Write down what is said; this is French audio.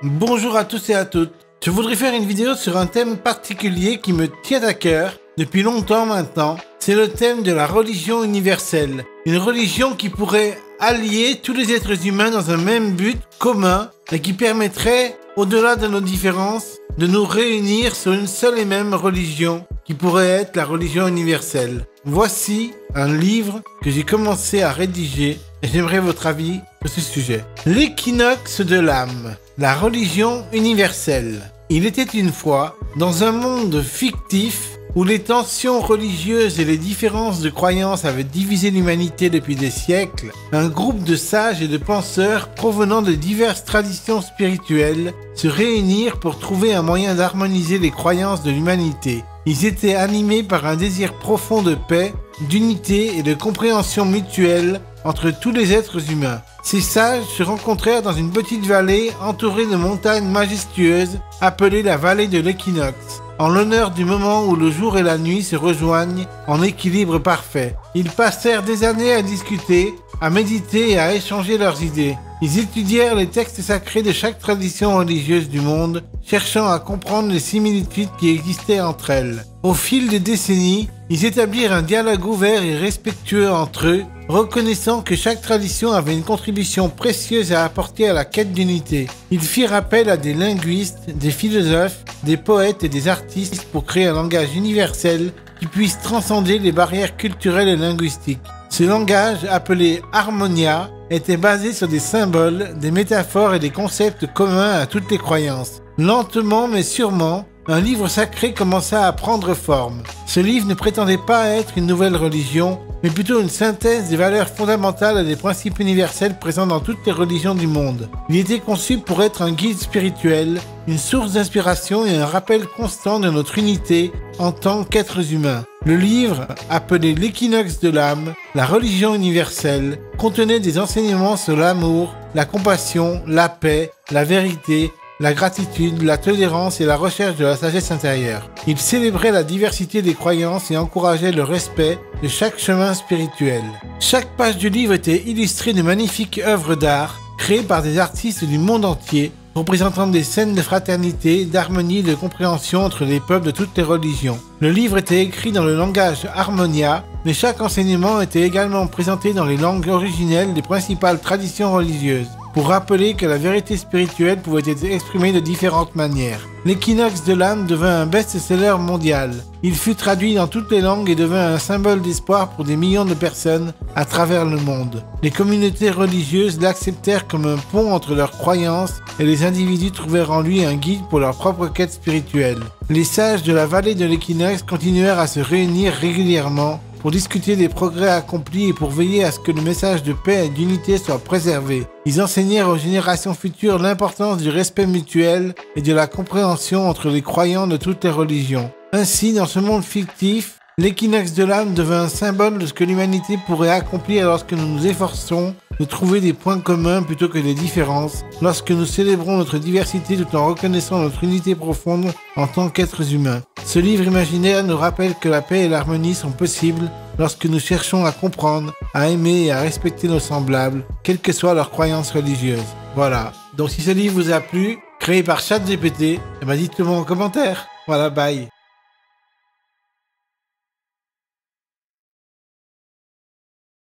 Bonjour à tous et à toutes. Je voudrais faire une vidéo sur un thème particulier qui me tient à cœur depuis longtemps maintenant. C'est le thème de la religion universelle. Une religion qui pourrait allier tous les êtres humains dans un même but commun et qui permettrait, au-delà de nos différences, de nous réunir sur une seule et même religion qui pourrait être la religion universelle. Voici un livre que j'ai commencé à rédiger et j'aimerais votre avis sur ce sujet. L'équinoxe de l'âme, la religion universelle. Il était une fois, dans un monde fictif, où les tensions religieuses et les différences de croyances avaient divisé l'humanité depuis des siècles, un groupe de sages et de penseurs provenant de diverses traditions spirituelles se réunirent pour trouver un moyen d'harmoniser les croyances de l'humanité. Ils étaient animés par un désir profond de paix, d'unité et de compréhension mutuelle entre tous les êtres humains. Ces sages se rencontrèrent dans une petite vallée entourée de montagnes majestueuses appelée la vallée de l'équinoxe, en l'honneur du moment où le jour et la nuit se rejoignent en équilibre parfait. Ils passèrent des années à discuter, à méditer et à échanger leurs idées. Ils étudièrent les textes sacrés de chaque tradition religieuse du monde, cherchant à comprendre les similitudes qui existaient entre elles. Au fil des décennies, ils établirent un dialogue ouvert et respectueux entre eux, reconnaissant que chaque tradition avait une contribution précieuse à apporter à la quête d'unité. Ils firent appel à des linguistes, des philosophes, des poètes et des artistes pour créer un langage universel qui puisse transcender les barrières culturelles et linguistiques. Ce langage, appelé Harmonia, était basé sur des symboles, des métaphores et des concepts communs à toutes les croyances. Lentement mais sûrement, un livre sacré commença à prendre forme. Ce livre ne prétendait pas être une nouvelle religion, mais plutôt une synthèse des valeurs fondamentales et des principes universels présents dans toutes les religions du monde. Il était conçu pour être un guide spirituel, une source d'inspiration et un rappel constant de notre unité en tant qu'êtres humains. Le livre, appelé l'équinoxe de l'âme, la religion universelle, contenait des enseignements sur l'amour, la compassion, la paix, la vérité, la gratitude, la tolérance et la recherche de la sagesse intérieure. Il célébrait la diversité des croyances et encourageait le respect de chaque chemin spirituel. Chaque page du livre était illustrée de magnifiques œuvres d'art créées par des artistes du monde entier, représentant des scènes de fraternité, d'harmonie et de compréhension entre les peuples de toutes les religions. Le livre était écrit dans le langage Harmonia, mais chaque enseignement était également présenté dans les langues originelles des principales traditions religieuses, pour rappeler que la vérité spirituelle pouvait être exprimée de différentes manières. L'équinoxe de l'âme devint un best-seller mondial. Il fut traduit dans toutes les langues et devint un symbole d'espoir pour des millions de personnes à travers le monde. Les communautés religieuses l'acceptèrent comme un pont entre leurs croyances et les individus trouvèrent en lui un guide pour leur propre quête spirituelle. Les sages de la vallée de l'équinoxe continuèrent à se réunir régulièrement pour discuter des progrès accomplis et pour veiller à ce que le message de paix et d'unité soit préservé. Ils enseignèrent aux générations futures l'importance du respect mutuel et de la compréhension entre les croyants de toutes les religions. Ainsi, dans ce monde fictif, l'équinoxe de l'âme devint un symbole de ce que l'humanité pourrait accomplir lorsque nous nous efforçons de trouver des points communs plutôt que des différences, lorsque nous célébrons notre diversité tout en reconnaissant notre unité profonde en tant qu'êtres humains. Ce livre imaginaire nous rappelle que la paix et l'harmonie sont possibles lorsque nous cherchons à comprendre, à aimer et à respecter nos semblables, quelles que soient leurs croyances religieuses. Voilà. Donc si ce livre vous a plu, créé par ChatGPT, dites-le moi en commentaire. Voilà, bye.